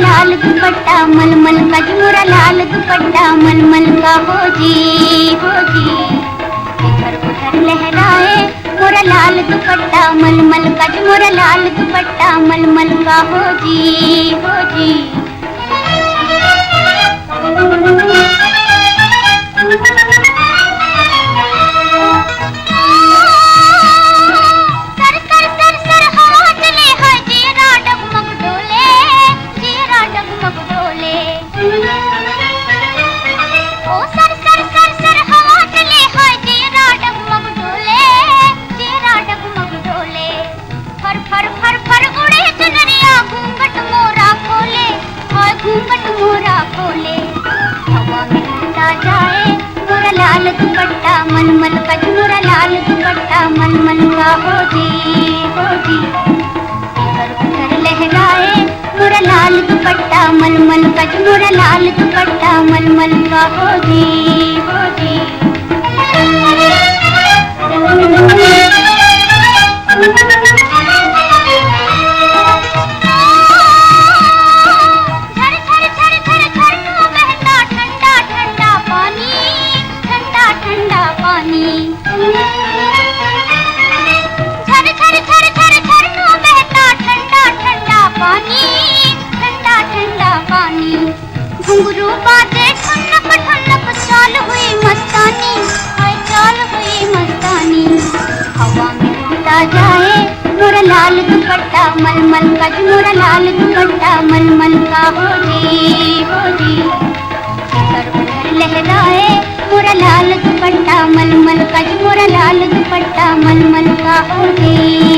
लाल दुपट्टा मलमल का मोरा लाल दुपट्टा मलमल का हो जी इधर उधर लहराए मोरा लाल दुपट्टा मलमल का मोरा लाल दुपट्टा मलमल का हो जी लाल दुपट्टा मलमल का मोरा लाल दुपट्टा मलमल का हो जी इधर उधर लहराए मोरा लाल दुपट्टा मलमल का मोरा लाल दुपट्टा मलमल का हो जी घुंघरू बाजे ठनक ठनक चाल हुई मस्तानी हाय चाल हुई मस्तानी हवा में उड़ता जाए मोरा लाल दुपट्टा मलमल का मोरा लाल दुपट्टा मलमल का हो जी इधर उधर लहराए मोरा लाल दुपट्टा मलमल का मोरा लाल दुपट्टा मलमल का हो जी।